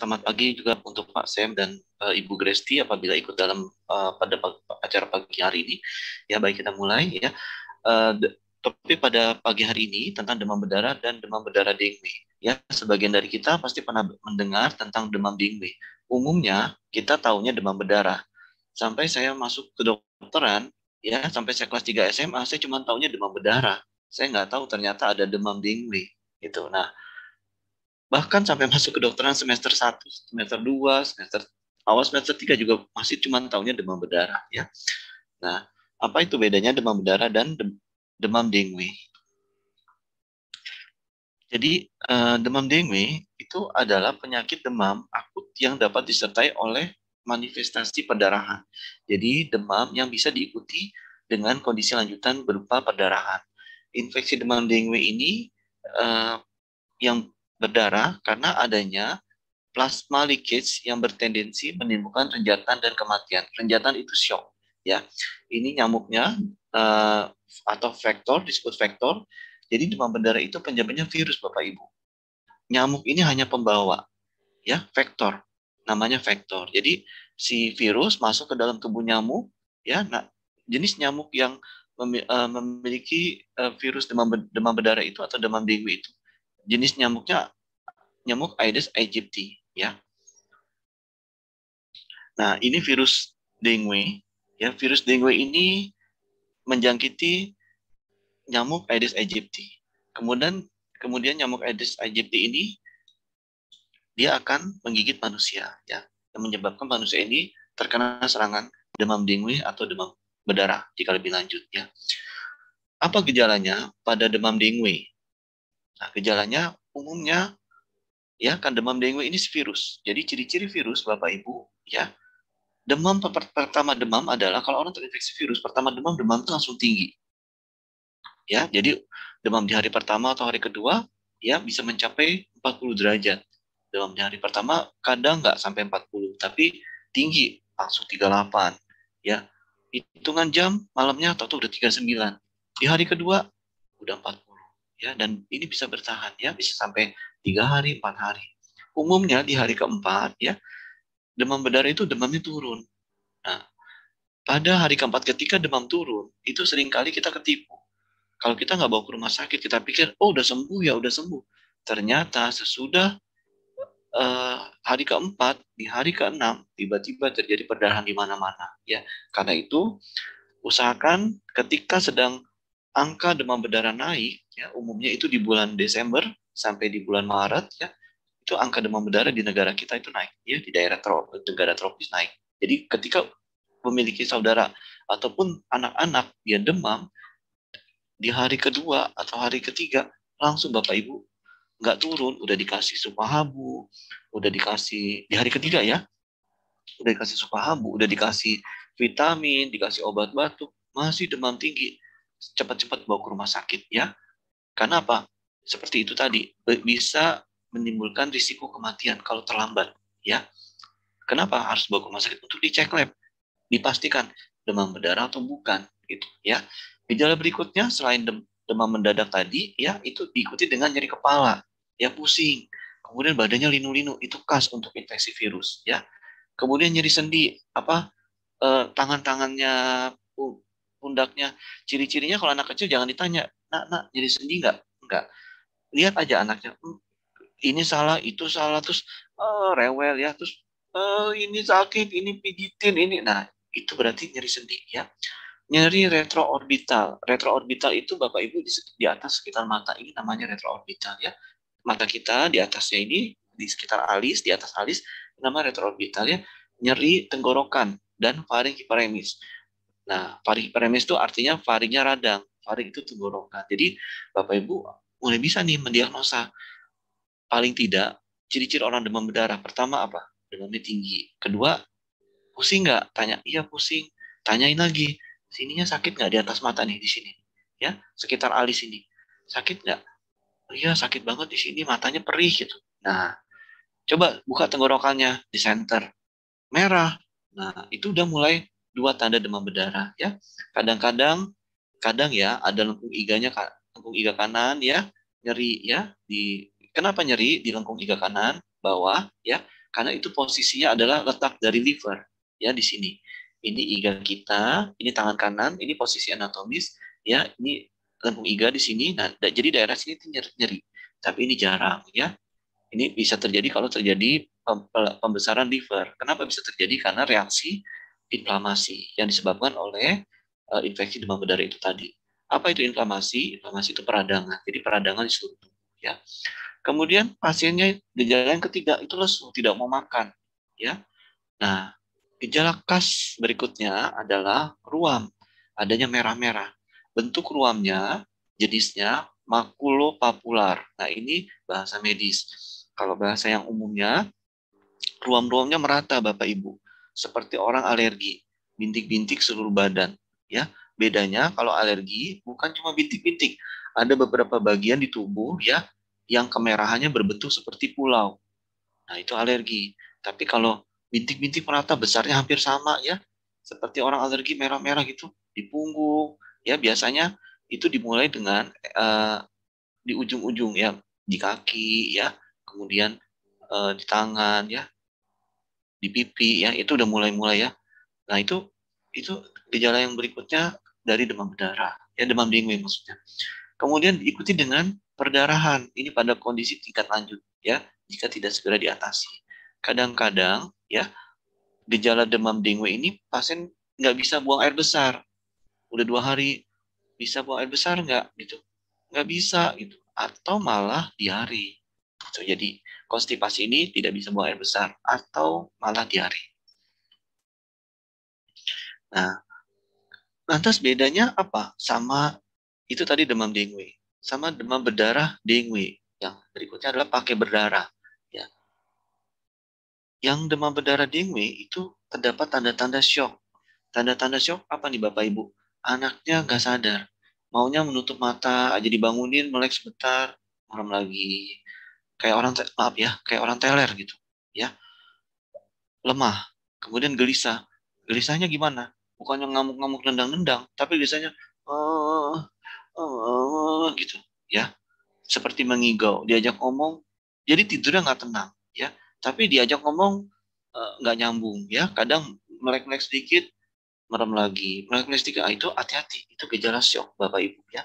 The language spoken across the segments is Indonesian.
selamat pagi juga untuk Pak Sam dan Ibu Gresti apabila ikut dalam pada acara pagi hari ini. Ya, baik kita mulai ya. Topik pada pagi hari ini tentang demam berdarah dan demam berdarah dengue. Ya, sebagian dari kita pasti pernah mendengar tentang demam dengue. Umumnya kita taunya demam berdarah. Sampai saya masuk ke dokteran, ya, sampai saya kelas 3 SMA, saya cuma taunya demam berdarah. Saya nggak tahu ternyata ada demam dengue. Gitu. Nah, bahkan sampai masuk ke kedokteran semester 1, semester 2, semester awal semester 3 juga masih cuma taunya demam berdarah ya. Nah, apa itu bedanya demam berdarah dan demam dengue? Jadi demam dengue itu adalah penyakit demam akut yang dapat disertai oleh manifestasi perdarahan. Jadi demam yang bisa diikuti dengan kondisi lanjutan berupa perdarahan. Infeksi demam dengue ini yang berdarah karena adanya plasma leakage yang bertendensi menimbulkan renjatan dan kematian. Renjatan itu shock, ya. Ini nyamuknya atau vektor, disebut vektor. Jadi demam berdarah itu penjabatnya virus, Bapak Ibu. Nyamuk ini hanya pembawa, ya, vektor. Namanya vektor. Jadi si virus masuk ke dalam tubuh nyamuk, ya. Nah, jenis nyamuk yang memiliki virus demam berdarah itu atau demam dengue itu, jenis nyamuknya nyamuk Aedes aegypti, ya. Nah, ini virus dengue, ya. Virus dengue ini menjangkiti nyamuk Aedes aegypti. Kemudian nyamuk Aedes aegypti ini dia akan menggigit manusia, ya, yang menyebabkan manusia ini terkena serangan demam dengue atau demam berdarah jika lebih lanjut, ya. Apa gejalanya pada demam dengue? Nah, gejalanya umumnya, ya, kan demam dengue ini virus. Jadi ciri-ciri virus, Bapak Ibu, ya. Pertama demam adalah kalau orang terinfeksi virus, pertama demam itu langsung tinggi. Ya, jadi demam di hari pertama atau hari kedua ya bisa mencapai 40 derajat. Demam di hari pertama kadang nggak sampai 40, tapi tinggi langsung 38. Ya, hitungan jam malamnya atau udah 39. Di hari kedua udah 40. Ya, dan ini bisa bertahan ya, bisa sampai 3 hari, 4 hari. Umumnya di hari keempat ya, demam berdarah itu demamnya turun. Nah, pada hari keempat ketika demam turun, itu seringkali kita ketipu. Kalau kita nggak bawa ke rumah sakit, kita pikir, oh udah sembuh ya, udah sembuh. Ternyata sesudah hari keempat, di hari keenam, tiba-tiba terjadi perdarahan di mana-mana. Ya, karena itu usahakan ketika sedang angka demam berdarah naik, ya, umumnya itu di bulan Desember sampai di bulan Maret, ya, itu angka demam berdarah di negara kita itu naik, ya, di daerah negara tropis naik. Jadi ketika memiliki saudara ataupun anak-anak dia demam, di hari kedua atau hari ketiga langsung Bapak Ibu nggak turun, udah dikasih supahabu, udah dikasih di hari ketiga ya, udah dikasih supahabu, udah dikasih vitamin, dikasih obat batuk, masih demam tinggi, cepat-cepat bawa ke rumah sakit ya. Karena apa? Seperti itu tadi, bisa menimbulkan risiko kematian kalau terlambat ya. Kenapa harus bawa ke rumah sakit? Untuk dicek lab, dipastikan demam berdarah atau bukan gitu ya. Gejala berikutnya selain demam mendadak tadi ya, itu diikuti dengan nyeri kepala, ya, pusing, kemudian badannya linu-linu, itu khas untuk infeksi virus ya. Kemudian nyeri sendi, tangan-tangannya, pundaknya. Ciri-cirinya kalau anak kecil jangan ditanya, nak nyeri sendi nggak, lihat aja anaknya, ini salah itu salah, terus rewel ya, terus ini sakit, ini pijitin ini. Nah, itu berarti nyeri sendi ya. Nyeri retroorbital. Retroorbital itu Bapak Ibu di atas sekitar mata, ini namanya retroorbital ya. Mata kita di atasnya ini, di sekitar alis, di atas alis, namanya retroorbital ya. Nyeri tenggorokan dan faring hiperemis. Nah, faring hiperemis itu artinya faringnya radang. Faring itu tenggorokan. Jadi Bapak Ibu mulai bisa nih mendiagnosa. Paling tidak, ciri-ciri orang demam berdarah. Pertama apa? Demamnya tinggi. Kedua, pusing nggak? Tanya, iya pusing. Tanyain lagi, sininya sakit nggak di atas mata nih, di sini? Ya, sekitar alis ini. Sakit nggak? Oh, iya, sakit banget di sini, matanya perih gitu. Nah, coba buka tenggorokannya di center. Merah. Nah, itu udah mulai dua tanda demam berdarah ya. Kadang ya ada lengkung iga kanan ya, nyeri ya, kenapa nyeri di lengkung iga kanan bawah ya? Karena itu posisinya adalah letak dari liver, ya di sini. Ini iga kita, ini tangan kanan, ini posisi anatomis, ya ini lambung iga di sini. Nah, jadi daerah sini itu nyeri, tapi ini jarang, ya. Ini bisa terjadi kalau terjadi pembesaran liver. Kenapa bisa terjadi? Karena reaksi inflamasi yang disebabkan oleh infeksi demam berdarah itu tadi. Apa itu inflamasi? Inflamasi itu peradangan. Jadi peradangan di seluruh tubuh, ya. Kemudian pasiennya gejala yang ketiga itu lesu, tidak mau makan, ya. Nah, gejala khas berikutnya adalah ruam, adanya merah-merah. Bentuk ruamnya, jenisnya makulopapular. Nah, ini bahasa medis. Kalau bahasa yang umumnya, ruam-ruamnya merata, Bapak Ibu, seperti orang alergi, bintik-bintik seluruh badan. Ya, bedanya kalau alergi bukan cuma bintik-bintik, ada beberapa bagian di tubuh ya yang kemerahannya berbentuk seperti pulau. Nah, itu alergi. Tapi kalau bintik-bintik merata besarnya hampir sama ya, seperti orang alergi merah-merah gitu di punggung, ya biasanya itu dimulai dengan di ujung-ujung ya, di kaki ya, kemudian di tangan ya, di pipi ya, itu udah mulai-mulai ya. Nah, itu gejala yang berikutnya dari demam berdarah, ya demam dengue maksudnya. Kemudian diikuti dengan perdarahan. Ini pada kondisi tingkat lanjut ya, jika tidak segera diatasi. Kadang-kadang ya gejala demam dengue ini pasien nggak bisa buang air besar. Udah 2 hari bisa buang air besar nggak gitu? Nggak bisa gitu. Atau malah diare. So, jadi konstipasi ini tidak bisa buang air besar atau malah diare. Nah, lantas bedanya apa? Sama itu tadi demam dengue. Sama demam berdarah dengue. Yang berikutnya adalah pakai berdarah. Ya. Yang demam berdarah dengue itu terdapat tanda-tanda shock. Tanda-tanda shock apa nih Bapak Ibu? Anaknya nggak sadar. Maunya menutup mata, aja dibangunin, melek sebentar, merem lagi. Kayak orang, maaf ya, kayak orang teler gitu. Ya, lemah. Kemudian gelisah. Gelisahnya gimana? Bukannya ngamuk-ngamuk nendang-nendang, tapi gelisahnya eh gitu. Ya, seperti mengigau. Diajak ngomong, jadi tidurnya nggak tenang. Ya, tapi diajak ngomong nggak nyambung. Ya, kadang melek-melek sedikit, merem lagi, melek-melek sedikit. Itu hati-hati, itu gejala shock Bapak Ibu ya.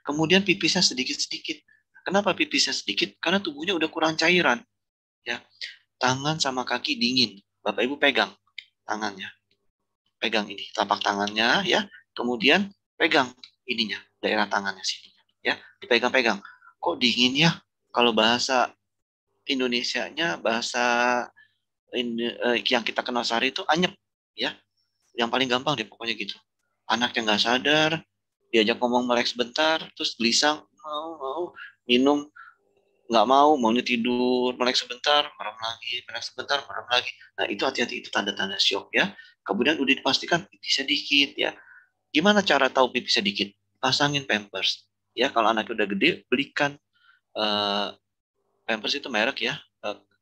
Kemudian pipisnya sedikit-sedikit. Kenapa pipisnya sedikit? Karena tubuhnya udah kurang cairan. Ya, tangan sama kaki dingin. Bapak Ibu pegang tangannya, pegang ini telapak tangannya ya. Kemudian pegang ininya, daerah tangannya sini. Ya, dipegang-pegang. Kok dingin ya? Kalau bahasa Indonesianya, bahasa yang kita kenal sehari itu anyep ya. Yang paling gampang deh pokoknya gitu. Anak yang nggak sadar, diajak ngomong melek sebentar, terus gelisah, mau minum, nggak maunya tidur, melek sebentar, merem lagi, melek sebentar, merem lagi. Nah, itu hati-hati, itu tanda-tanda shock ya. Kemudian udah dipastikan pipisnya dikit ya. Gimana cara tahu pipisnya dikit? Pasangin Pampers. Ya, kalau anak udah gede, belikan uh, Pampers itu merek ya.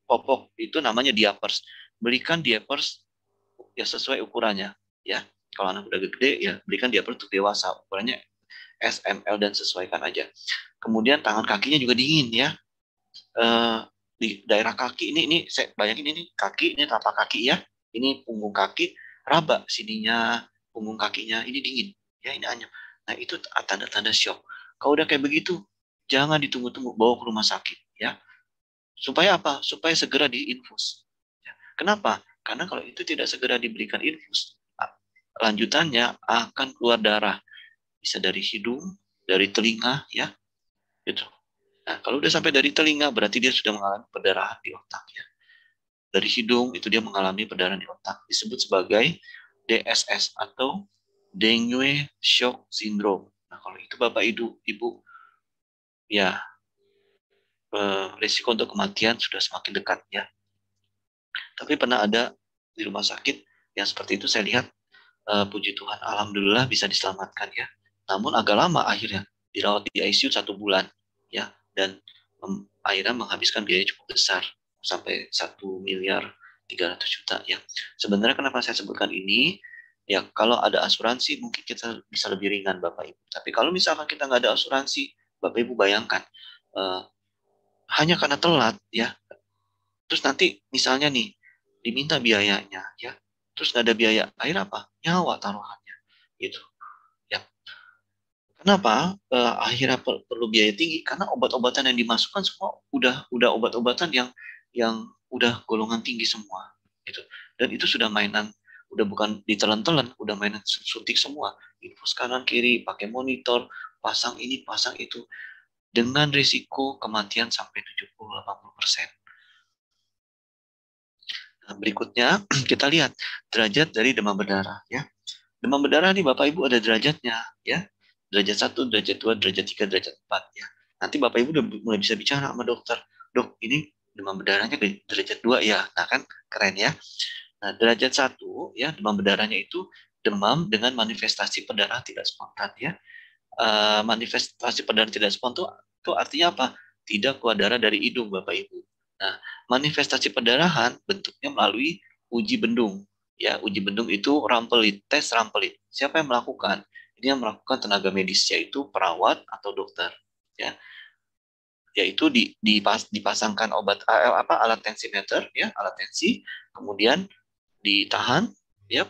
Popok itu namanya Diapers. Belikan Diapers ya sesuai ukurannya ya. Kalau anak udah gede ya belikan Diapers untuk dewasa. Ukurannya SML dan sesuaikan aja. Kemudian tangan kakinya juga dingin ya. Di daerah kaki ini saya bayangin ini kaki, ini telapak kaki ya. Ini punggung kaki, raba sininya, punggung kakinya ini dingin ya, ini anyep. Nah, itu tanda-tanda shock. Kalau udah kayak begitu, jangan ditunggu-tunggu, bawa ke rumah sakit ya. Supaya apa? Supaya segera diinfus. Kenapa? Karena kalau itu tidak segera diberikan infus, lanjutannya akan keluar darah. Bisa dari hidung, dari telinga, ya, gitu. Nah, kalau udah sampai dari telinga, berarti dia sudah mengalami perdarahan di otak, ya. Dari hidung, itu dia mengalami perdarahan di otak. Disebut sebagai DSS atau Dengue Shock Syndrome. Nah, kalau itu Bapak Ibu, ya, risiko untuk kematian sudah semakin dekat, ya. Tapi pernah ada di rumah sakit yang seperti itu saya lihat, puji Tuhan, alhamdulillah bisa diselamatkan ya. Namun agak lama akhirnya dirawat di ICU 1 bulan ya, dan akhirnya menghabiskan biaya cukup besar sampai 1.300.000.000 ya. Sebenarnya kenapa saya sebutkan ini? Ya, kalau ada asuransi mungkin kita bisa lebih ringan Bapak Ibu. Tapi kalau misalkan kita nggak ada asuransi, Bapak Ibu bayangkan hanya karena telat ya, Terus nanti misalnya nih diminta biayanya, ya, terus nggak ada biaya, akhirnya apa? Nyawa taruhannya, gitu. Ya, kenapa akhirnya perlu biaya tinggi? Karena obat-obatan yang dimasukkan semua udah obat-obatan yang udah golongan tinggi semua, gitu. Dan itu sudah mainan, udah bukan ditelan-telan, udah mainan suntik semua. Infus kanan kiri, pakai monitor, pasang ini, pasang itu, dengan risiko kematian sampai 70-80%. Nah, berikutnya kita lihat derajat dari demam berdarah, ya. Demam berdarah nih Bapak Ibu ada derajatnya, ya. Derajat 1, derajat 2, derajat 3, derajat 4, ya. Nanti Bapak Ibu udah mulai bisa bicara sama dokter. Dok, ini demam berdarahnya ke derajat 2 ya. Nah, kan keren ya. Nah, derajat 1 ya, demam berdarahnya itu demam dengan manifestasi perdarahan tidak spontan, ya. Manifestasi perdarahan tidak spontan itu artinya apa? Tidak keluar darah dari hidung Bapak Ibu. Nah, manifestasi perdarahan bentuknya melalui uji bendung. Ya, uji bendung itu rampelit, tes rampelit. Siapa yang melakukan? Ini yang melakukan tenaga medis, yaitu perawat atau dokter. Ya, yaitu dipasangkan alat tensimeter, ya, alat tensi, kemudian ditahan, ya.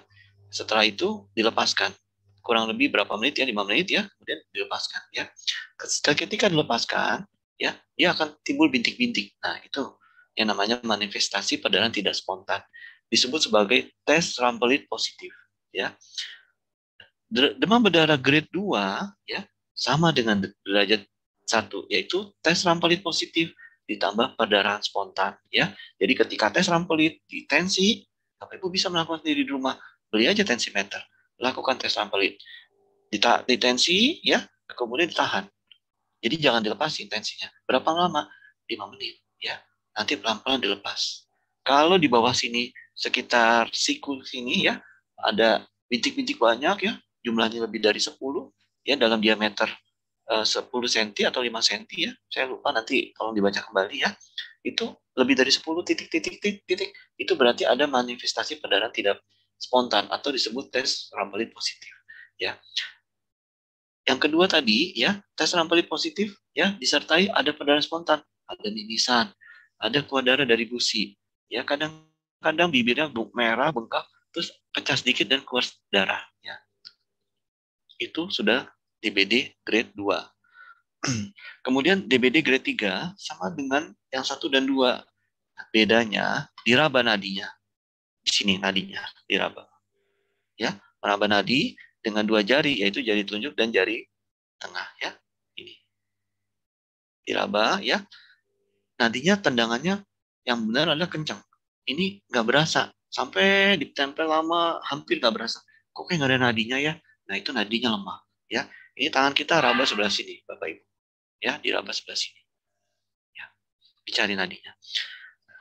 Setelah itu dilepaskan. Kurang lebih berapa menit ya, 5 menit ya, kemudian dilepaskan, ya. Ketika dilepaskan, ya, dia akan timbul bintik-bintik. Nah, itu yang namanya manifestasi perdarahan tidak spontan. Disebut sebagai tes rampelit positif, ya. Demam berdarah grade 2 ya sama dengan derajat 1 yaitu tes rampelit positif ditambah perdarahan spontan, ya. Jadi ketika tes rampelit di tensi, Bapak Ibu bisa melakukan sendiri di rumah. Beli aja tensimeter, lakukan tes rampelit. Di tensi ya, kemudian ditahan. Jadi jangan dilepasin tensinya. Berapa lama? 5 menit ya. Nanti pelan-pelan dilepas. Kalau di bawah sini sekitar siku sini ya ada bintik-bintik banyak ya, jumlahnya lebih dari 10 ya dalam diameter 10 cm atau 5 cm ya. Saya lupa, nanti tolong dibaca kembali ya. Itu lebih dari 10 titik itu berarti ada manifestasi perdarahan tidak spontan atau disebut tes rampelit positif ya. Yang kedua tadi ya, tes rampelit positif ya disertai ada perdarahan spontan, ada mimisan, ada keluar darah dari gusi. Ya, kadang-kadang bibirnya merah, bengkak, terus pecah sedikit dan keluar darah ya. Itu sudah DBD grade 2. Kemudian DBD grade 3 sama dengan yang 1 dan 2. Bedanya diraba nadinya. Di sini nadinya diraba. Ya, meraba nadi dengan 2 jari, yaitu jari telunjuk dan jari tengah ya. Ini diraba ya. Nantinya tendangannya yang benar adalah kencang. Ini nggak berasa. Sampai ditempel lama hampir nggak berasa. Kok kayak nggak ada nadinya ya? Nah, itu nadinya lemah. Ya, ini tangan kita raba sebelah sini, Bapak Ibu. Ya, diraba sebelah sini. Ya, dicari nadinya.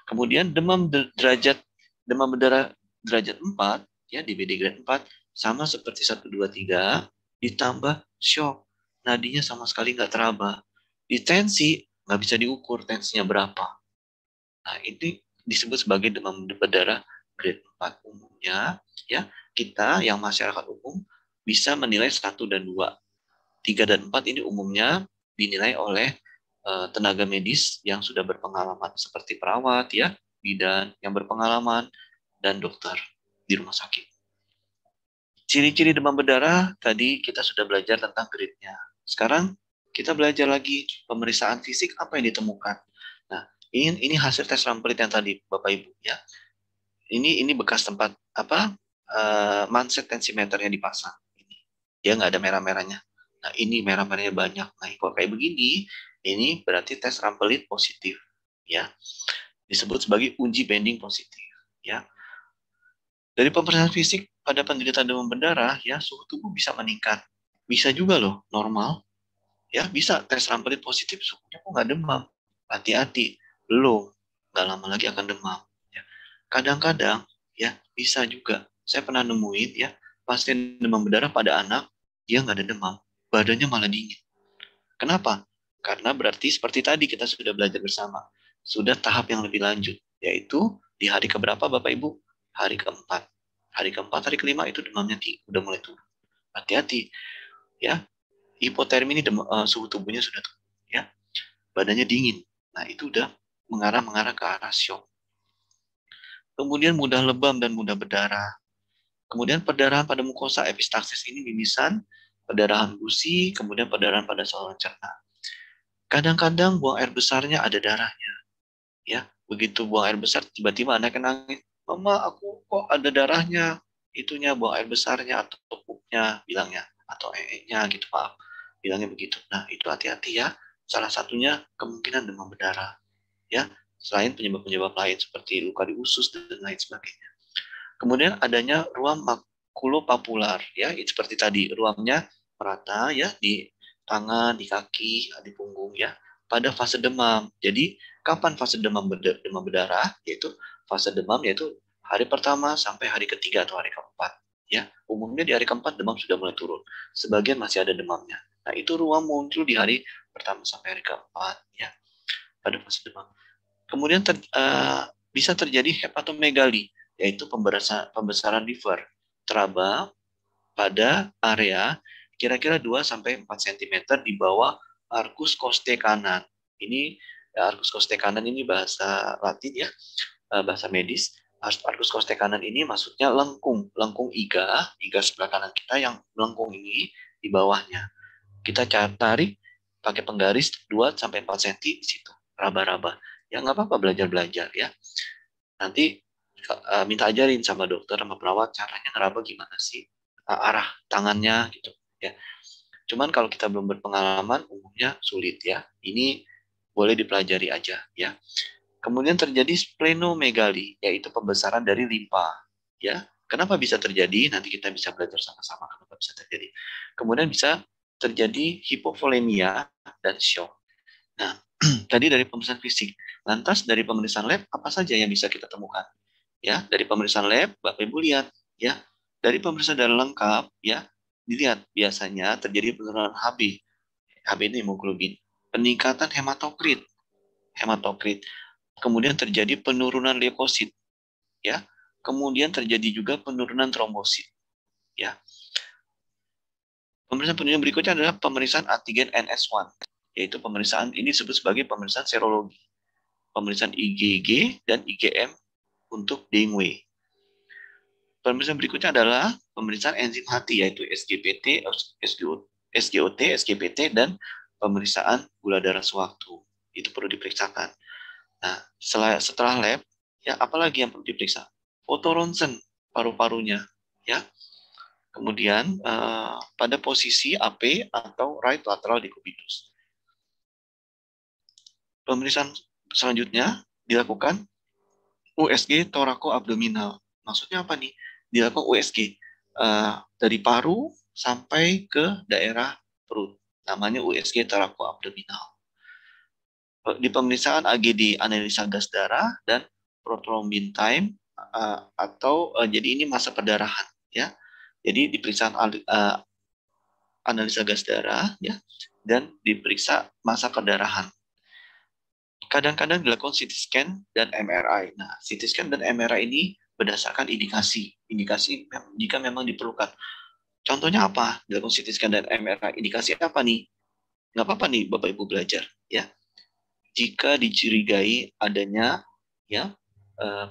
Kemudian demam berdarah derajat 4, ya, di BD grade 4, sama seperti 1, 2, 3, ditambah shock. Nadinya sama sekali nggak teraba. Di tensi, nggak bisa diukur tensinya berapa. Nah, ini disebut sebagai demam berdarah grade 4 umumnya. Ya, kita yang masyarakat umum bisa menilai 1 dan 2. 3 dan 4 ini umumnya dinilai oleh tenaga medis yang sudah berpengalaman seperti perawat ya, bidan yang berpengalaman dan dokter di rumah sakit. Ciri-ciri demam berdarah tadi kita sudah belajar tentang grade-nya. Sekarang kita belajar lagi pemeriksaan fisik apa yang ditemukan. Nah, ini hasil tes rampelit yang tadi Bapak Ibu ya. Ini bekas tempat apa manset tensimeternya dipasang. Dia nggak ada merah-merahnya. Nah, ini merah-merahnya banyak. Nah, kalau kayak begini, ini berarti tes rampelit positif ya. Disebut sebagai uji bending positif ya. Dari pemeriksaan fisik pada penderita demam berdarah ya, suhu tubuh bisa meningkat. Bisa juga loh normal. Ya, bisa tes rampelit positif, suhunya kok nggak demam. Hati-hati, belum. Nggak lama lagi akan demam. Ya. Kadang-kadang ya bisa juga. Saya pernah nemuin ya pasien demam berdarah pada anak, dia nggak ada demam, badannya malah dingin. Kenapa? Karena berarti seperti tadi kita sudah belajar bersama, sudah tahap yang lebih lanjut, yaitu di hari keberapa Bapak Ibu? Hari keempat. Hari keempat, hari kelima itu demamnya udah mulai turun. Hati-hati ya, hipotermi ini suhu tubuhnya sudah turun ya, badannya dingin. Nah, itu udah mengarah ke arah shock kemudian mudah lebam dan mudah berdarah. Kemudian perdarahan pada mukosa epistaxis ini mimisan, perdarahan gusi, kemudian perdarahan pada saluran cerna. Kadang-kadang buang air besarnya ada darahnya, ya. Begitu buang air besar, tiba-tiba anaknya nangis, "Mama, aku kok ada darahnya?" Itunya buang air besarnya atau pupuknya, bilangnya, atau nya gitu, maaf. Bilangnya begitu. Nah, itu hati-hati ya. Salah satunya kemungkinan demam berdarah, ya. Selain penyebab-penyebab lain seperti luka di usus dan lain sebagainya. Kemudian adanya ruam makulopapular, ya, seperti tadi, ruamnya merata ya di tangan, di kaki, di punggung ya, pada fase demam. Jadi kapan fase demam berdarah? Yaitu fase demam yaitu hari pertama sampai hari ketiga atau hari keempat. Ya, umumnya di hari keempat demam sudah mulai turun. Sebagian masih ada demamnya. Nah, itu ruam muncul di hari pertama sampai hari keempat ya, pada fase demam. Kemudian bisa terjadi hepatomegali, yaitu pembesaran liver teraba pada area kira-kira 2-4 cm di bawah arcus costae kanan. Ini arcus costae kanan ini bahasa Latin ya, bahasa medis. Arcus costae kanan ini maksudnya lengkung iga sebelah kanan kita yang melengkung ini di bawahnya. Kita tarik pakai penggaris 2-4 cm di situ, raba-raba. Ya nggak apa-apa belajar-belajar ya. Nanti minta ajarin sama dokter sama perawat caranya ngeraba gimana sih, arah tangannya gitu ya. Cuman kalau kita belum berpengalaman umumnya sulit ya. Ini boleh dipelajari aja ya. Kemudian terjadi splenomegali, yaitu pembesaran dari limpa ya. Kenapa bisa terjadi? Nanti kita bisa belajar sama-sama kenapa bisa terjadi. Kemudian bisa terjadi hipovolemia dan shock. Nah, tadi dari pemeriksaan fisik. Lantas dari pemeriksaan lab apa saja yang bisa kita temukan? Ya, dari pemeriksaan lab Bapak Ibu lihat ya. Dari pemeriksaan darah lengkap ya, dilihat biasanya terjadi penurunan HB. HB ini hemoglobin. Peningkatan hematokrit. Kemudian terjadi penurunan leukosit ya. Kemudian terjadi juga penurunan trombosit ya. Pemeriksaan penunjang berikutnya adalah pemeriksaan antigen NS1, yaitu pemeriksaan ini disebut sebagai pemeriksaan serologi. Pemeriksaan IgG dan IgM untuk Dengwe. Pemeriksaan berikutnya adalah pemeriksaan enzim hati, yaitu SGPT, SGOT, SGPT, dan pemeriksaan gula darah sewaktu. Itu perlu diperiksakan. Nah, setelah lab, ya apalagi yang perlu diperiksa? Foto ronsen paru-parunya, ya. Kemudian pada posisi AP atau right lateral decubitus. Pemeriksaan selanjutnya dilakukan USG thoracoabdominal. Maksudnya apa nih? Dilakukan USG dari paru sampai ke daerah perut. Namanya USG thoracoabdominal. Di pemeriksaan AGD, analisa gas darah, dan prothrombin time atau jadi ini masa perdarahan ya. Jadi diperiksa analisa gas darah ya, dan diperiksa masa perdarahan. Kadang-kadang dilakukan CT scan dan MRI. Nah, CT scan dan MRI ini berdasarkan indikasi jika memang diperlukan. Contohnya apa? Dilakukan CT scan dan MRI. Indikasi apa nih? Nggak apa-apa nih Bapak Ibu belajar ya. Jika dicurigai adanya ya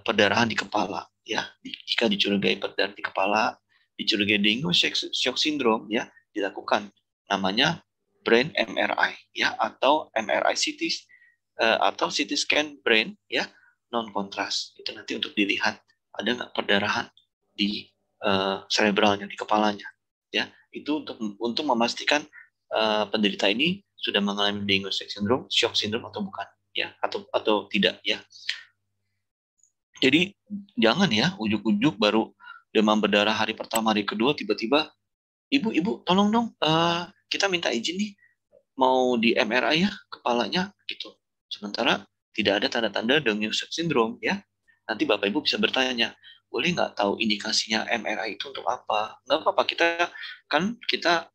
perdarahan di kepala ya. Jika dicurigai perdarahan di kepala, dicurigai dengue shock syndrome ya, dilakukan namanya brain MRI ya, atau MRI CT atau CT scan brain ya, non kontras. Itu nanti untuk dilihat ada nggak perdarahan di cerebralnya, di kepalanya ya. Itu untuk memastikan penderita ini sudah mengalami dengue shock syndrome atau bukan ya, atau tidak ya. Jadi jangan ya ujuk-ujuk baru demam berdarah hari pertama, hari kedua tiba-tiba ibu tolong dong kita minta izin nih mau di MRI ya kepalanya gitu. Sementara tidak ada tanda-tanda dengue shock syndrome ya. Nanti Bapak Ibu bisa bertanya, boleh nggak tahu indikasinya MRI itu untuk apa? Nggak apa-apa, kita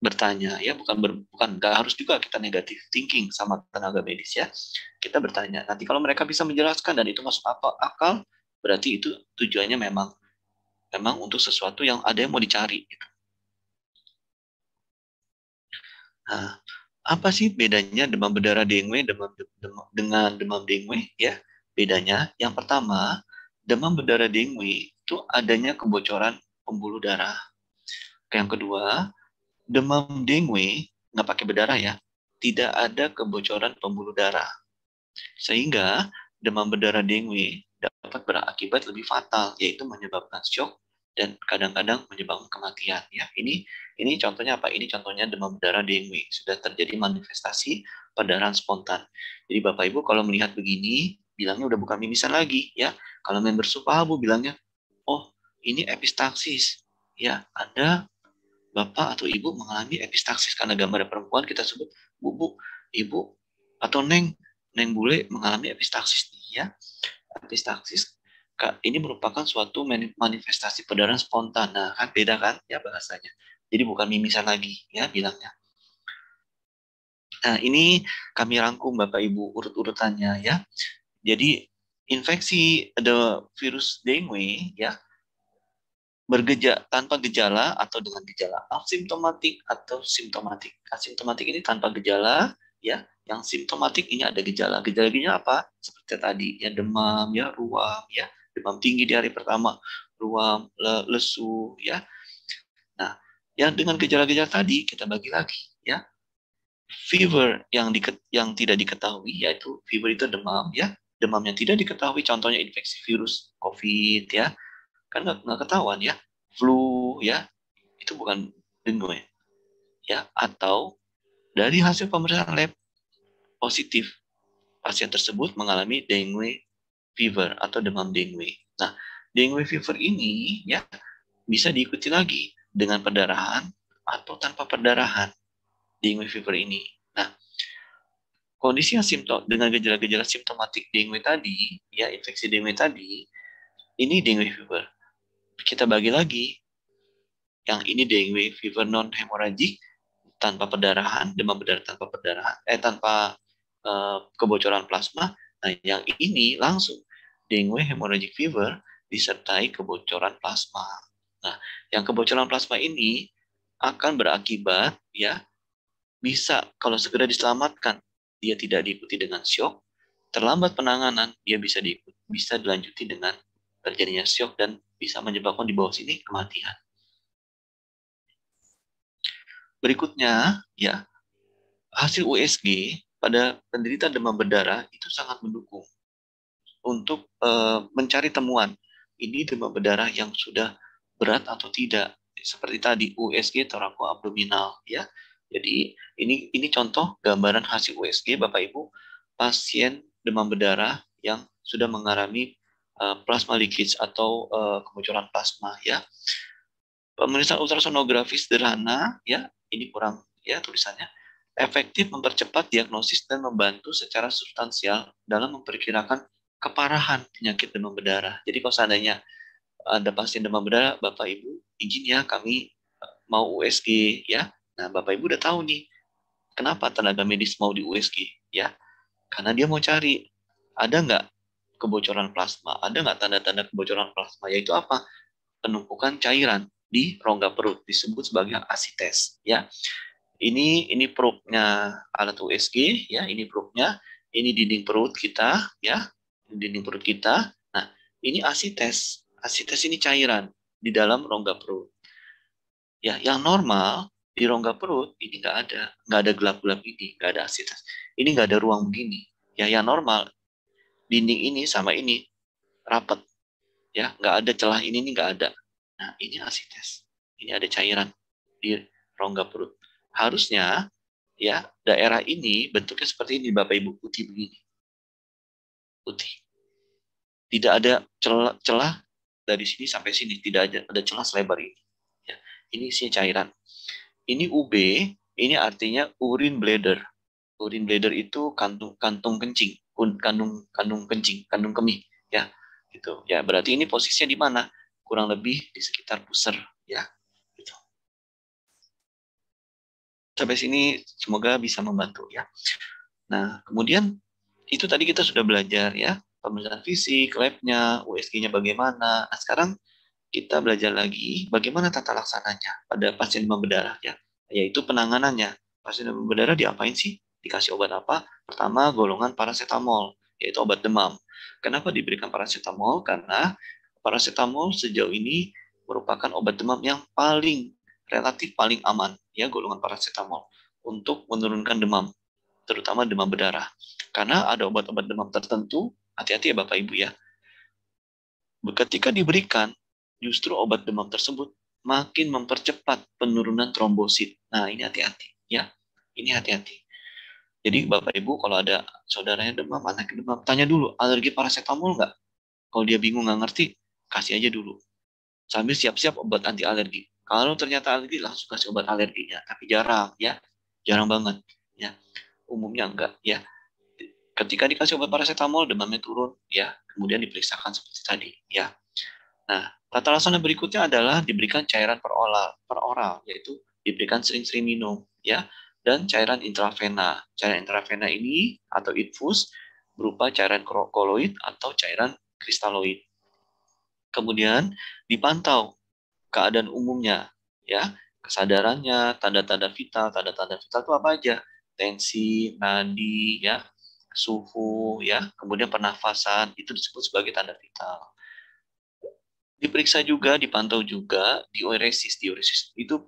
bertanya ya, bukan nggak harus juga kita negatif thinking sama tenaga medis ya. Kita bertanya. Nanti kalau mereka bisa menjelaskan dan itu masuk akal, berarti itu tujuannya memang untuk sesuatu yang ada yang mau dicari. Gitu. Nah, apa sih bedanya demam berdarah dengue dengan demam dengue ya? Bedanya yang pertama, demam berdarah dengue itu adanya kebocoran pembuluh darah. Yang kedua, demam dengue nggak pakai berdarah ya, tidak ada kebocoran pembuluh darah. Sehingga demam berdarah dengue dapat berakibat lebih fatal, yaitu menyebabkan shock dan kadang-kadang menyebabkan kematian. Ya, ini contohnya apa? Ini contohnya demam berdarah dengue sudah terjadi manifestasi perdarahan spontan. Jadi Bapak Ibu kalau melihat begini, bilangnya udah bukan mimisan lagi, ya. Kalau member supabu bilangnya, oh ini epistaksis, ya. Ada Bapak atau Ibu mengalami epistaksis karena gambar perempuan kita sebut bubuk, Ibu atau Neng bule mengalami epistaksis nih ya. Epistaksis ini merupakan suatu manifestasi perdarahan spontan. Nah, kan beda kan ya bahasanya. Jadi bukan mimisan lagi ya bilangnya. Nah, ini kami rangkum Bapak Ibu urut-urutannya ya. Jadi infeksi ada virus dengue ya tanpa gejala atau dengan gejala asimptomatik atau simptomatik. Asimptomatik ini tanpa gejala, ya. Yang simptomatik ini ada gejala. Gejala-gejala apa? Seperti tadi, ya demam, ya ruam, ya demam tinggi di hari pertama, ruam, lesu, ya. Nah, yang dengan gejala-gejala tadi kita bagi lagi, ya. Fever yang tidak diketahui, yaitu fever itu demam, ya. Demam yang tidak diketahui, contohnya infeksi virus COVID, ya kan nggak ketahuan ya, flu ya itu bukan dengue ya, atau dari hasil pemeriksaan lab positif pasien tersebut mengalami dengue fever atau demam dengue. Nah, dengue fever ini ya bisa diikuti lagi dengan perdarahan atau tanpa perdarahan dengue fever ini. Nah, kondisi yang dengan gejala-gejala simptomatik dengue tadi ya, infeksi dengue tadi, ini dengue fever. Kita bagi lagi, yang ini dengue fever non hemoragik tanpa perdarahan, demam berdarah tanpa perdarahan, tanpa kebocoran plasma. Nah, yang ini langsung dengue hemorrhagic fever disertai kebocoran plasma. Nah, yang kebocoran plasma ini akan berakibat ya bisa kalau segera diselamatkan dia tidak diikuti dengan shock, terlambat penanganan dia bisa dilanjuti dengan terjadinya shock dan bisa menyebabkan di bawah sini kematian. Berikutnya, ya, hasil USG pada penderita demam berdarah itu sangat mendukung untuk mencari temuan ini demam berdarah yang sudah berat atau tidak. Seperti tadi USG torakoabdominal, ya. Jadi ini contoh gambaran hasil USG Bapak Ibu pasien demam berdarah yang sudah mengalami plasma leakage atau kebocoran plasma, ya. Pemeriksaan ultrasonografi sederhana, ya, ini kurang ya tulisannya, efektif mempercepat diagnosis dan membantu secara substansial dalam memperkirakan keparahan penyakit demam berdarah. Jadi kalau seandainya ada pasien demam berdarah, Bapak Ibu izin ya kami mau USG ya. Nah, Bapak Ibu udah tahu nih kenapa tenaga medis mau di USG ya. Karena dia mau cari ada nggak kebocoran plasma, ada nggak tanda-tanda kebocoran plasma, yaitu apa? Penumpukan cairan di rongga perut disebut sebagai asites ya. Ini probe-nya alat USG ya, ini probe-nya, ini dinding perut kita ya, dinding perut kita. Nah, ini asites. Asites ini cairan di dalam rongga perut. Ya, yang normal di rongga perut ini nggak ada gelap-gelap ini, nggak ada asites. Ini nggak ada ruang begini. Ya, yang normal dinding ini sama ini rapat. Ya, nggak ada celah ini nggak ada. Nah, ini asites. Ini ada cairan di rongga perut. Harusnya ya daerah ini bentuknya seperti ini Bapak Ibu, putih begini. Putih. Tidak ada celah dari sini sampai sini, tidak ada celah selebar ini. Ya, ini isinya cairan. Ini UB, ini artinya urine bladder. Urine bladder itu kantung kencing, kandung kencing, kandung kemih, ya. Gitu. Ya, berarti ini posisinya di mana? Kurang lebih di sekitar pusar, ya. Gitu. Sampai sini semoga bisa membantu, ya. Nah, kemudian itu tadi kita sudah belajar, ya, pemeriksaan fisik, labnya, USG-nya bagaimana. Nah, sekarang kita belajar lagi bagaimana tata laksananya pada pasien demam berdarah, ya, yaitu penanganannya. Pasien demam berdarah diapain sih? Dikasih obat apa? Pertama, golongan paracetamol. yaitu obat demam. Kenapa diberikan paracetamol? Karena paracetamol sejauh ini merupakan obat demam yang relatif paling aman, ya, golongan paracetamol untuk menurunkan demam, terutama demam berdarah. Karena ada obat-obat demam tertentu, hati-hati ya Bapak Ibu ya. Ketika diberikan, justru obat demam tersebut makin mempercepat penurunan trombosit. Nah, ini hati-hati ya. Ini hati-hati. Jadi Bapak Ibu kalau ada saudaranya demam, anaknya demam, tanya dulu alergi paracetamol nggak? Kalau dia bingung nggak ngerti, kasih aja dulu. Sambil siap-siap obat anti alergi. Kalau ternyata alergi, langsung kasih obat alerginya. Tapi jarang ya, jarang banget ya. Umumnya enggak ya. Ketika dikasih obat paracetamol, demamnya turun ya, kemudian diperiksakan seperti tadi ya. Nah, tata laksana berikutnya adalah diberikan cairan per oral, yaitu diberikan sering-sering minum ya, dan cairan intravena. Cairan intravena ini atau infus berupa cairan koloid atau cairan kristaloid. Kemudian dipantau keadaan umumnya ya, kesadarannya, tanda-tanda vital itu apa aja? Tensi, nadi ya, suhu ya, kemudian pernafasan, itu disebut sebagai tanda vital. Diperiksa juga, dipantau juga diuresis. Diuresis itu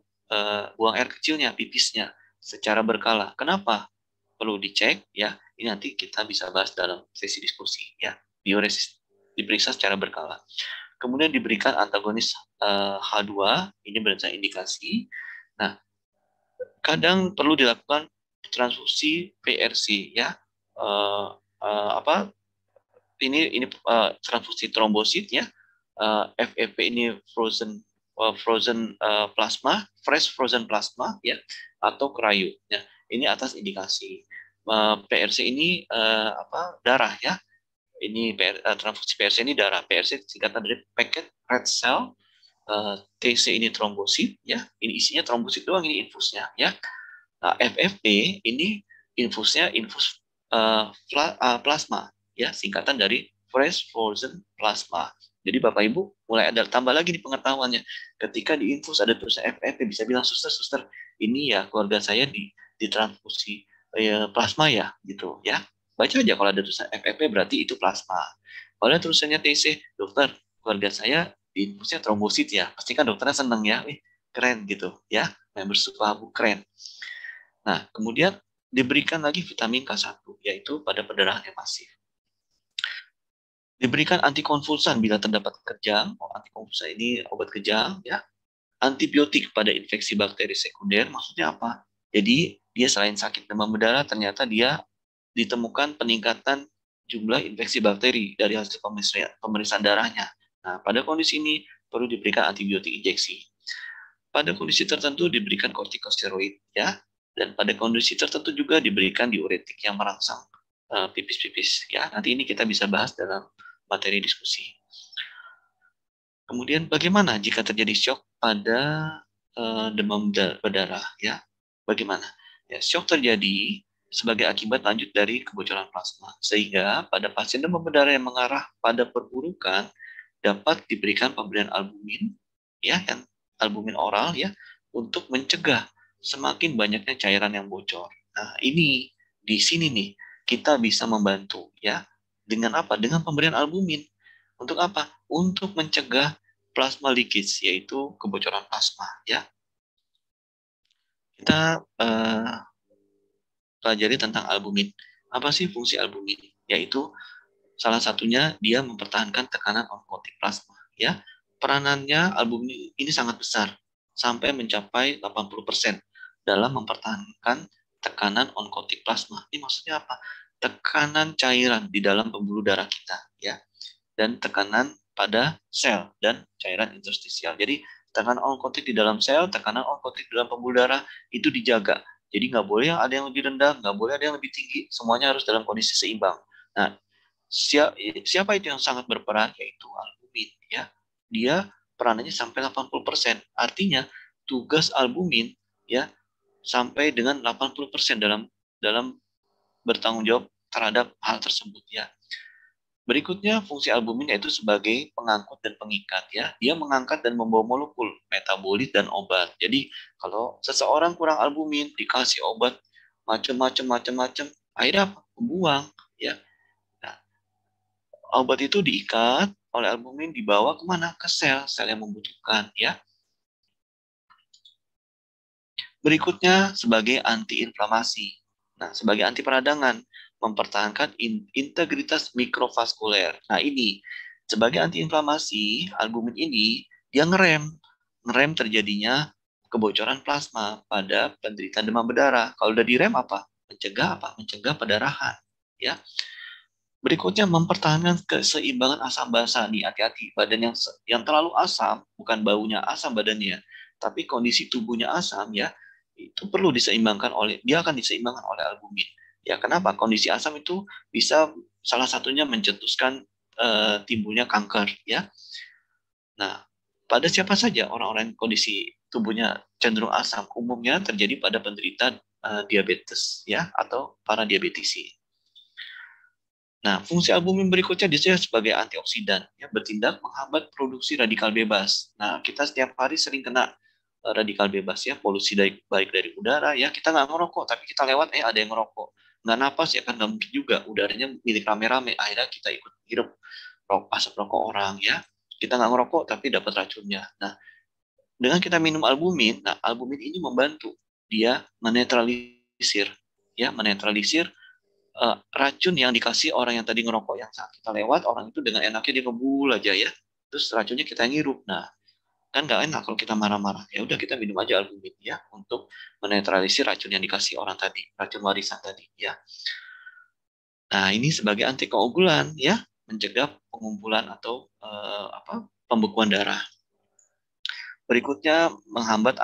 buang air kecilnya, pipisnya secara berkala. Kenapa? Perlu dicek ya. Ini nanti kita bisa bahas dalam sesi diskusi ya. Diuresis diperiksa secara berkala. Kemudian diberikan antagonis H2, ini berdasarkan indikasi. Nah, kadang perlu dilakukan transfusi PRC ya. Ini transfusi trombosit ya. FFP ini plasma, fresh frozen plasma ya, atau cryo ya. Ini atas indikasi. PRC ini darah ya. Ini transfusi PRC ini darah. PRC singkatan dari packet red cell. TC ini trombosit ya. Ini isinya trombosit doang, ini infusnya ya. Nah, FFP ini infusnya infus plasma ya, singkatan dari fresh frozen plasma. Jadi Bapak Ibu mulai ada tambah lagi di pengetahuannya. Ketika diinfus ada tulisan FFP, bisa bilang suster, ini ya keluarga saya ditransfusi plasma ya, gitu ya. Baca aja kalau ada tulisan FFP berarti itu plasma. Kalau ada tulisannya TC, dokter, keluarga saya diinfusnya trombosit ya. Pasti kan dokternya seneng ya, keren gitu ya. Member Supabu keren. Nah, kemudian diberikan lagi vitamin K1, yaitu pada perdarahan yang masif. Diberikan antikonvulsan bila terdapat kejang. Antikonvulsan ini obat kejang ya. Antibiotik pada infeksi bakteri sekunder, maksudnya apa? Jadi dia selain sakit demam berdarah, ternyata dia ditemukan peningkatan jumlah infeksi bakteri dari hasil pemeriksaan darahnya. Nah, pada kondisi ini perlu diberikan antibiotik injeksi. Pada kondisi tertentu diberikan kortikosteroid ya, dan pada kondisi tertentu juga diberikan diuretik yang merangsang pipis-pipis ya. Nanti ini kita bisa bahas dalam materi diskusi. Kemudian bagaimana jika terjadi shock pada demam berdarah ya? Bagaimana? Ya, shock terjadi sebagai akibat lanjut dari kebocoran plasma, sehingga pada pasien demam berdarah yang mengarah pada perburukan dapat diberikan pemberian albumin ya, yang albumin oral ya, untuk mencegah semakin banyaknya cairan yang bocor. Nah, ini di sini nih kita bisa membantu ya. Dengan apa? Dengan pemberian albumin. Untuk apa? Untuk mencegah plasma leakage, yaitu kebocoran plasma ya. Kita pelajari tentang albumin. Apa sih fungsi albumin? Yaitu salah satunya dia mempertahankan tekanan onkotik plasma ya. Peranannya albumin ini sangat besar, sampai mencapai 80% dalam mempertahankan tekanan onkotik plasma. Ini maksudnya apa? Tekanan cairan di dalam pembuluh darah kita ya, dan tekanan pada sel dan cairan interstisial. Jadi tekanan onkotik di dalam sel, tekanan onkotik di dalam pembuluh darah itu dijaga. Jadi nggak boleh ada yang lebih rendah, nggak boleh ada yang lebih tinggi. Semuanya harus dalam kondisi seimbang. Nah, siapa itu yang sangat berperan? Yaitu albumin ya. Dia peranannya sampai 80%. Artinya tugas albumin ya sampai dengan 80% dalam bertanggung jawab terhadap hal tersebut ya. Berikutnya fungsi albumin yaitu sebagai pengangkut dan pengikat ya. Dia mengangkat dan membawa molekul, metabolit dan obat. Jadi kalau seseorang kurang albumin dikasih obat macam-macam akhirnya apa? Membuang ya. Nah, Obat itu diikat oleh albumin, dibawa kemana? Ke sel yang membutuhkan, ya. Berikutnya sebagai antiinflamasi. Nah, sebagai anti peradangan, mempertahankan integritas mikrovaskuler. Nah, ini sebagai antiinflamasi, albumin ini dia ngerem terjadinya kebocoran plasma pada penderita demam berdarah. Kalau udah direm apa? Mencegah apa? Mencegah pendarahan, ya. Berikutnya mempertahankan keseimbangan asam basa. Nih, hati-hati, badan yang terlalu asam, bukan baunya asam badannya, tapi kondisi tubuhnya asam, ya, itu perlu diseimbangkan dia akan diseimbangkan oleh albumin. Ya, kenapa? Kondisi asam itu bisa salah satunya mencetuskan timbulnya kanker, ya. Nah, pada siapa saja orang-orang kondisi tubuhnya cenderung asam, umumnya terjadi pada penderita diabetes, ya, atau para diabetisi. Nah, fungsi albumin berikutnya dia sebagai antioksidan, ya, bertindak menghambat produksi radikal bebas. Nah, kita setiap hari sering kena radikal bebas, ya, polusi baik dari udara, ya, kita nggak ngerokok, tapi kita lewat, ada yang ngerokok. Nggak napas, ya kan nggak mungkin juga, udaranya milik rame-rame, akhirnya kita ikut hirup asap rokok orang, ya. Kita nggak ngerokok, tapi dapat racunnya. Nah, dengan kita minum albumin, nah albumin ini membantu dia menetralisir, ya, menetralisir racun yang dikasih orang yang tadi ngerokok, yang saat kita lewat orang itu dengan enaknya dia ngebul aja, ya, terus racunnya kita ngirup. Nah, kan nggak enak kalau kita marah-marah, ya udah kita minum aja albumin, ya, untuk menetralisir racun yang dikasih orang tadi, racun warisan tadi, ya. Nah, ini sebagai antikoagulan, ya, mencegah pengumpulan atau pembekuan darah. Berikutnya menghambat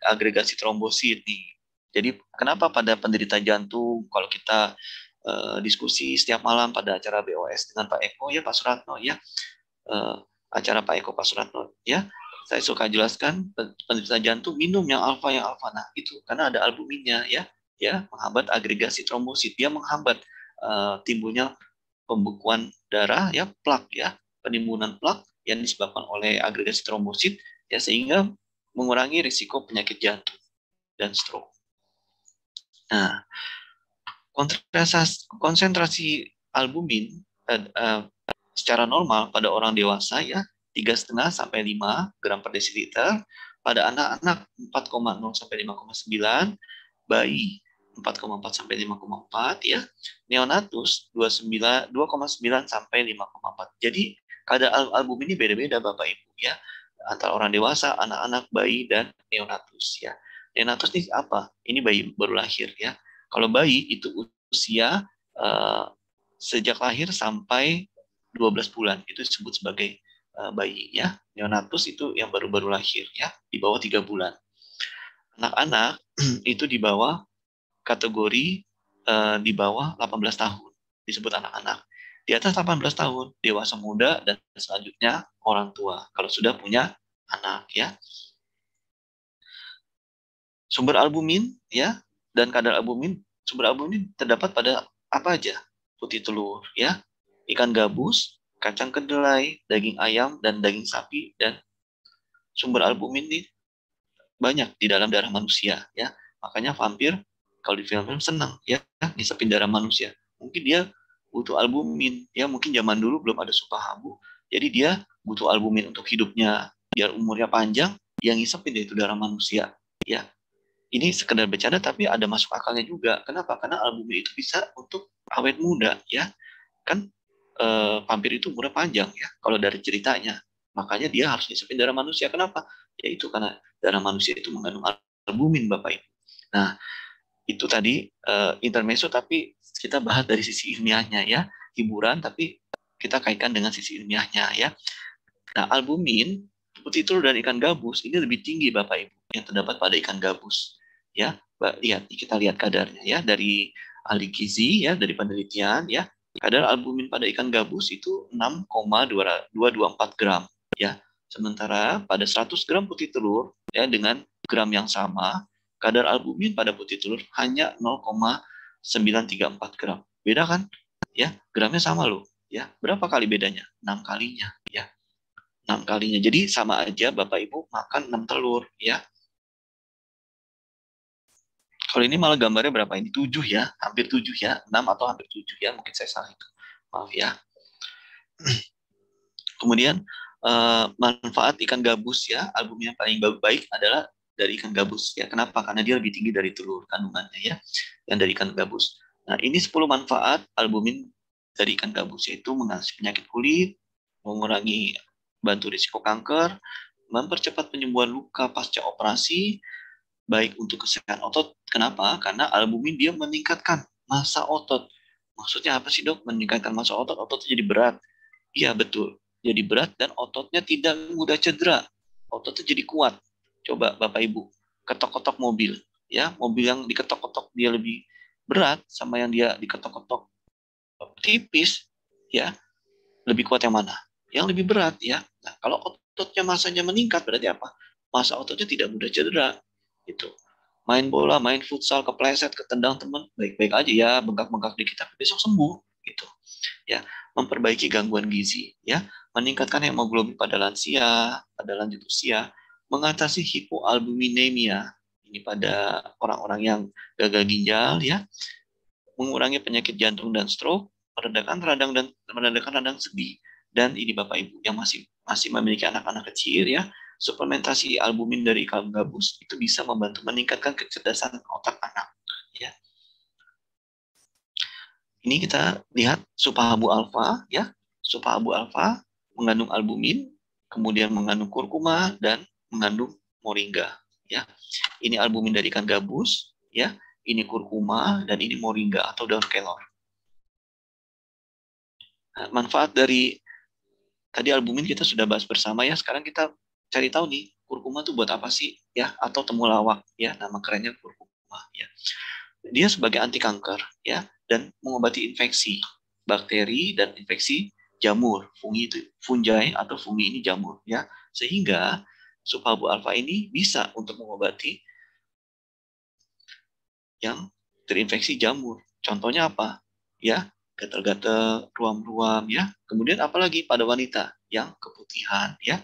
agregasi trombosit nih. Jadi kenapa pada penderita jantung kalau kita diskusi setiap malam pada acara BOS dengan Pak Eko, ya, Pak Suratno, ya, acara Pak Eko Pak Suratno, ya, saya suka jelaskan penderita jantung minum yang alfa. Nah, itu karena ada albuminnya, ya, menghambat agregasi trombosit, dia menghambat timbulnya pembekuan darah, ya, plak, ya, penimbunan plak yang disebabkan oleh agregasi trombosit, ya, sehingga mengurangi risiko penyakit jantung dan stroke. Nah, konsentrasi albumin secara normal pada orang dewasa, ya, 3,5 sampai 5 gram per desiliter, pada anak-anak 4,0 sampai 5,9, bayi 4,4 sampai 5,4, ya, neonatus 2,9 sampai 5,4. Jadi kadar albumin ini beda-beda Bapak Ibu, ya, antara orang dewasa, anak-anak, bayi, dan neonatus, ya. Neonatus ini apa? Ini bayi baru lahir, ya. Kalau bayi itu usia sejak lahir sampai 12 bulan itu disebut sebagai bayi, ya. Neonatus itu yang baru-baru lahir, ya, di bawah 3 bulan. Anak-anak itu di bawah kategori di bawah 18 tahun disebut anak-anak. Di atas 18 tahun dewasa muda, dan selanjutnya orang tua kalau sudah punya anak, ya. Sumber albumin, ya, dan kadar albumin, sumber albumin terdapat pada apa aja? Putih telur, ya, ikan gabus, kacang kedelai, daging ayam, dan daging sapi. Dan sumber albumin ini banyak di dalam darah manusia, ya. Makanya vampir kalau di film-film senang, ya, ngisepin darah manusia. Mungkin dia butuh albumin, ya, mungkin zaman dulu belum ada supahabu, jadi dia butuh albumin untuk hidupnya biar umurnya panjang, dia ngisepin itu darah manusia, ya. Ini sekedar bercanda tapi ada masuk akalnya juga. Kenapa? Karena albumin itu bisa untuk awet muda, ya. Kan vampir itu umurnya panjang, ya, kalau dari ceritanya. Makanya dia harus ngisepin darah manusia. Kenapa? Yaitu karena darah manusia itu mengandung albumin, Bapak Ibu. Nah, itu tadi intermezzo, tapi kita bahas dari sisi ilmiahnya, ya. Hiburan tapi kita kaitkan dengan sisi ilmiahnya, ya. Nah, albumin putih telur dan ikan gabus ini lebih tinggi Bapak Ibu yang terdapat pada ikan gabus, ya. Kita lihat kadarnya, ya, dari ahli gizi, ya, dari penelitian, ya. Kadar albumin pada ikan gabus itu 6,224 gram, ya. Sementara pada 100 gram putih telur, ya, dengan gram yang sama, kadar albumin pada putih telur hanya 0,934 gram. Beda kan? Ya, gramnya sama loh, ya. Berapa kali bedanya? 6 kalinya, ya. 6 kalinya. Jadi sama aja Bapak Ibu makan 6 telur, ya. Kalau ini malah gambarnya berapa ini? 7, ya. Hampir 7, ya. 6 atau hampir 7, ya. Mungkin saya salah itu. Maaf, ya. Kemudian manfaat ikan gabus ya, albumin yang paling baik adalah dari ikan gabus ya. Kenapa? Karena dia lebih tinggi dari telur kandungannya ya, yang dari ikan gabus. Nah, ini 10 manfaat albumin dari ikan gabus, yaitu mengatasi penyakit kulit, mengurangi bantu risiko kanker, mempercepat penyembuhan luka pasca operasi, baik untuk kesehatan otot. Kenapa? Karena albumin dia meningkatkan massa otot. Maksudnya apa sih, Dok? Meningkatkan massa otot, ototnya jadi berat. Iya, betul. Jadi berat dan ototnya tidak mudah cedera. Ototnya jadi kuat. Coba Bapak Ibu, ketok-ketok mobil. Ya, mobil yang diketok-ketok dia lebih berat sama yang dia diketok-ketok tipis, ya, lebih kuat yang mana? Yang lebih berat, ya. Nah, kalau ototnya masanya meningkat, berarti apa? Massa ototnya tidak mudah cedera. Itu. Main bola, main futsal, kepleset, ketendang teman, baik-baik aja ya, bengkak-bengkak dikit, tapi besok sembuh. Gitu. Ya, memperbaiki gangguan gizi, ya, meningkatkan hemoglobin pada lansia, pada lanjut usia, mengatasi hipoalbuminemia, ini pada orang-orang yang gagal ginjal, ya, mengurangi penyakit jantung dan stroke, meredakan radang sendi, dan ini Bapak Ibu yang masih memiliki anak-anak kecil ya, suplementasi albumin dari ikan gabus itu bisa membantu meningkatkan kecerdasan otak anak. Ya. Ini kita lihat supahabu alfa ya. Supahabu alfa mengandung albumin, kemudian mengandung kurkuma dan mengandung moringa ya. Ini albumin dari ikan gabus ya. Ini kurkuma dan ini moringa atau daun kelor. Nah, manfaat dari tadi albumin kita sudah bahas bersama ya. Sekarang kita cari tahu nih kurkuma itu buat apa sih ya, atau temulawak ya, nama kerennya kurkuma ya. Dia sebagai anti kanker ya, dan mengobati infeksi bakteri dan infeksi jamur, fungi atau fungi ini jamur ya. Sehingga supahabu alfa ini bisa untuk mengobati yang terinfeksi jamur. Contohnya apa? Ya, gatal-gatal, ruam-ruam ya. Kemudian apalagi pada wanita yang keputihan ya.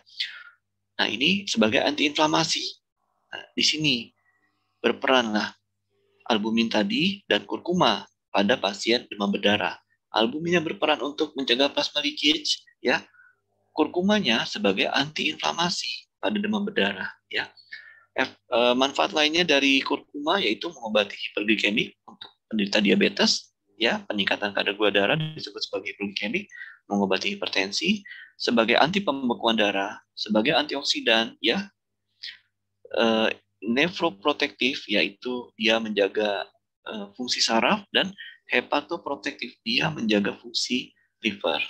Nah, ini sebagai antiinflamasi. Nah, di sini berperanlah albumin tadi dan kurkuma pada pasien demam berdarah. Albuminnya berperan untuk mencegah plasma leakage ya. Kurkumanya sebagai antiinflamasi pada demam berdarah ya. Manfaat lainnya dari kurkuma yaitu mengobati hiperglikemik untuk penderita diabetes ya, peningkatan kadar gula darah disebut sebagai hiperglikemik, mengobati hipertensi, sebagai anti pembekuan darah, sebagai antioksidan ya, nefroprotektif yaitu dia menjaga fungsi saraf, dan hepatoprotektif dia menjaga fungsi liver.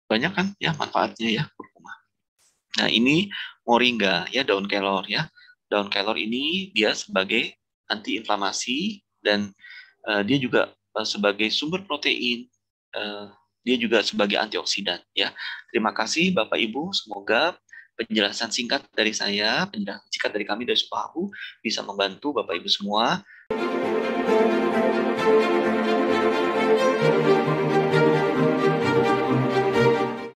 Banyak kan ya manfaatnya ya kurkuma. Nah, ini moringa ya, daun kelor ya. Daun kelor ini dia sebagai antiinflamasi dan dia juga sebagai sumber protein. Dia juga sebagai antioksidan ya. Terima kasih Bapak Ibu, semoga penjelasan singkat dari saya, penjelasan singkat dari kami dari Supahabu bisa membantu Bapak Ibu semua.